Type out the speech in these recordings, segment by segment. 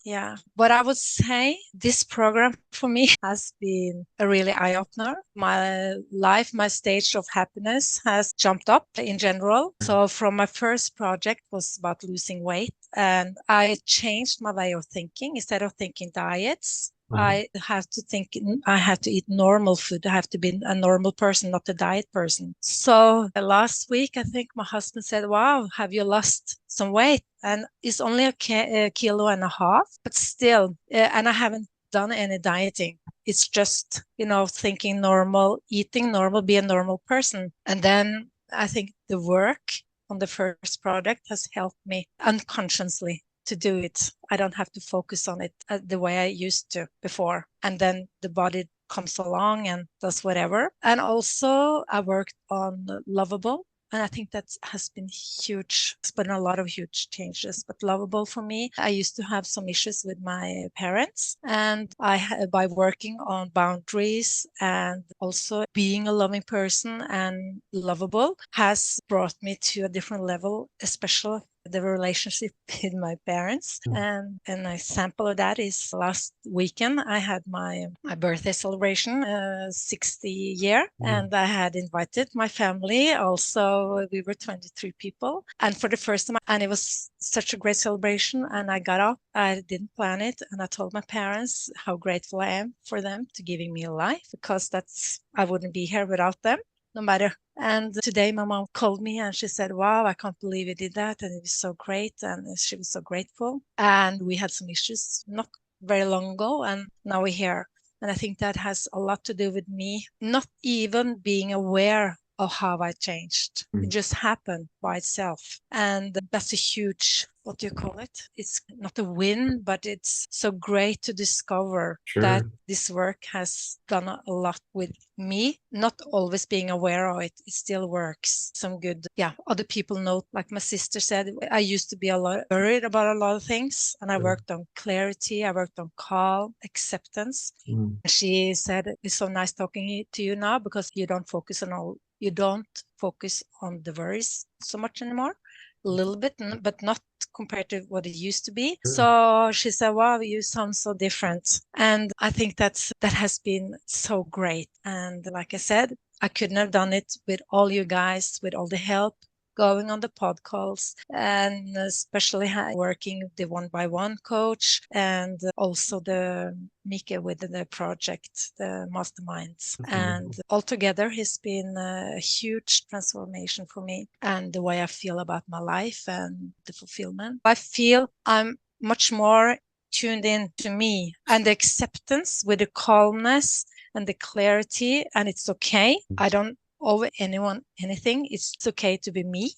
Yeah. But I would say this program for me has been a really eye-opener. My life, my stage of happiness has jumped up in general. So from my first project was about losing weight, and I changed my way of thinking. Instead of thinking diets, I have to think, I have to eat normal food. I have to be a normal person, not a diet person. So last week, I think my husband said, wow, have you lost some weight? And it's only a kilo and a half, but still, and I haven't done any dieting. It's just, thinking normal, eating normal, be a normal person. And then I think the work on the first product has helped me unconsciously to do it. I don't have to focus on it the way I used to before. And then the body comes along and does whatever. And also I worked on Lovable. And I think that has been huge. It's been a lot of huge changes, but Lovable for me. I used to have some issues with my parents, and by working on boundaries and also being a loving person and lovable has brought me to a different level, especially the relationship with my parents. And an example of that is last weekend, I had my birthday celebration, 60 year, and I had invited my family. Also, we were 23 people. And for the first time, and it was such a great celebration. And I got up, I didn't plan it. And I told my parents how grateful I am for them to giving me a life, because I wouldn't be here without them, no matter. And today my mom called me and she said, wow, I can't believe you did that. And it was so great. And she was so grateful. And we had some issues not very long ago. And now we're here. And I think that has a lot to do with me not even being aware of how I changed. It just happened by itself. And that's a huge, what do you call it? It's not a win, but it's so great to discover that this work has done a lot with me, not always being aware of it. It still works. Some good, other people know, like my sister said, I used to be a lot worried about a lot of things, and I worked on clarity. I worked on calm, acceptance. She said, it's so nice talking to you now, because you don't focus on the worries so much anymore. A little bit, but not compared to what it used to be. So she said, wow, you sound so different. And I think that has been so great. And like I said, I couldn't have done it with all you guys, with all the help, going on the podcast, and especially working the one-by-one coach, and also the Mika with the project, the masterminds. And altogether, it's been a huge transformation for me, and the way I feel about my life and the fulfillment. I feel I'm much more tuned in to me, and the acceptance with the calmness and the clarity, and it's okay. I don't owe anyone anything. It's okay to be me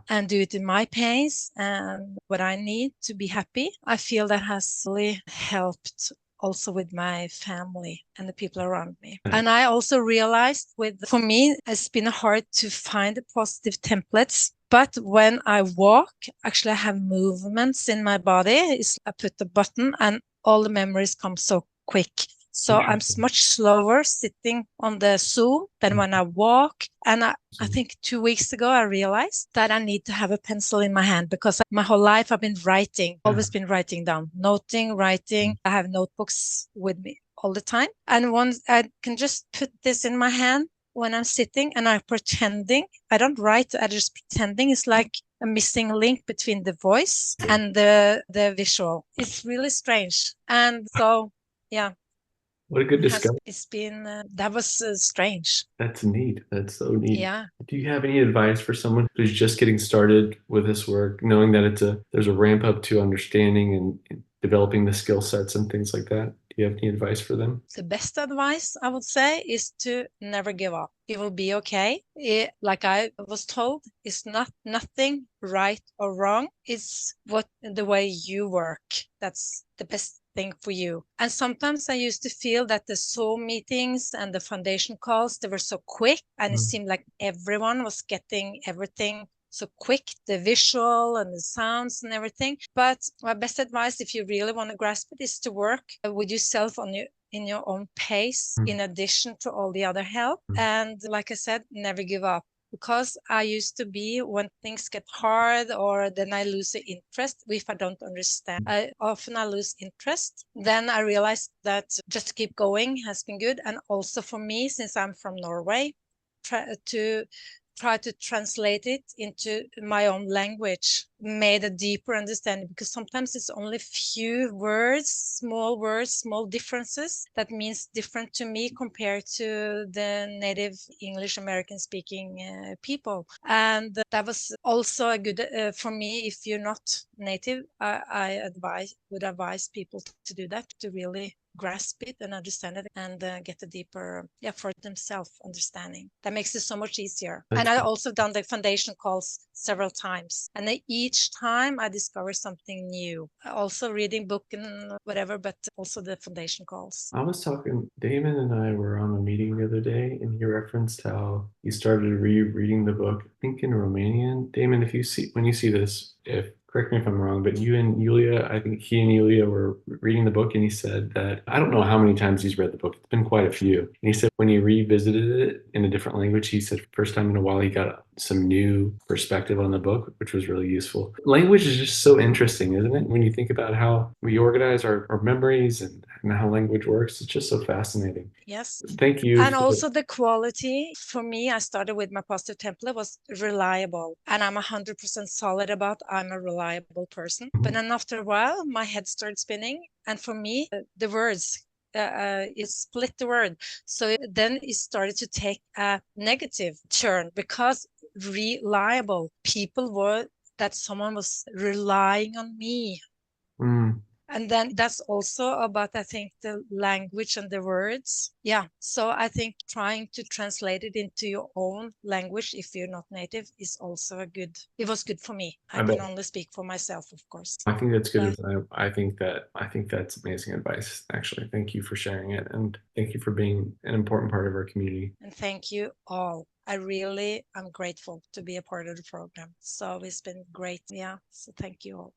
and do it in my pace and what I need to be happy. I feel that has really helped also with my family and the people around me. And I also realized for me, it's been hard to find the positive templates. But when I walk, actually I have movements in my body. I put the button and all the memories come so quick. So I'm much slower sitting on the Zoom than when I walk. And I think 2 weeks ago, I realized that I need to have a pencil in my hand, because my whole life I've been writing, always been writing down, writing. I have notebooks with me all the time. And once I can just put this in my hand when I'm sitting and I'm pretending. I don't write, I just pretending. It's like a missing link between the voice and the visual. It's really strange. And so, yeah. What a good discovery. It's been, that was strange. That's neat. That's so neat. Yeah. Do you have any advice for someone who's just getting started with this work, knowing that there's a ramp up to understanding and developing the skill sets and things like that? Do you have any advice for them? The best advice I would say is to never give up. It will be okay. Like I was told, it's nothing right or wrong. It's the way you work. That's the best thing for you. And sometimes I used to feel that the Zoom meetings and the foundation calls, they were so quick, and it seemed like everyone was getting everything so quick, the visual and the sounds and everything. But my best advice, if you really want to grasp it, is to work with yourself in your own pace, in addition to all the other help. And like I said, never give up. because I used to be, when things get hard or then I lose the interest, if I don't understand, I lose interest. Then I realized that just keep going has been good. And also for me, since I'm from Norway, try to translate it into my own language made a deeper understanding, because sometimes it's only few words, small differences that means different to me compared to the native English American speaking people. And that was also a good for me. If you're not native, I would advise people to do that, to really grasp it and understand it, and get a deeper, for themselves, understanding. That makes it so much easier. And I also done the foundation calls several times, and each time I discover something new. Also reading book and whatever, but also the foundation calls. I was talking, Damon and I were on a meeting the other day, and he referenced how he started rereading the book, I think in Romanian. Damon, if you see, when you see this, if correct me if I'm wrong, but you and Yulia, I think he and Yulia were reading the book, and he said that I don't know how many times he's read the book. It's been quite a few. And he said when he revisited it in a different language, he said first time in a while he got some new perspective on the book, which was really useful. Language is just so interesting, isn't it? When you think about how we organize our memories and how language works, it's just so fascinating. Yes. Thank you. And also the quality, for me, I started with my positive template was reliable. And I'm 100% solid about I'm a reliable person. But then after a while, my head started spinning. And for me, the words, it split the word. So then it started to take a negative turn, because reliable people were that someone was relying on me. Mm. And then that's also about, I think, the language and the words. Yeah. So I think trying to translate it into your own language, if you're not native, is also it was good for me. I can only speak for myself, of course. I think that's good. I think that's amazing advice, actually. Thank you for sharing it, and thank you for being an important part of our community. And thank you all. I'm grateful to be a part of the program. So it's been great. Yeah. So thank you all.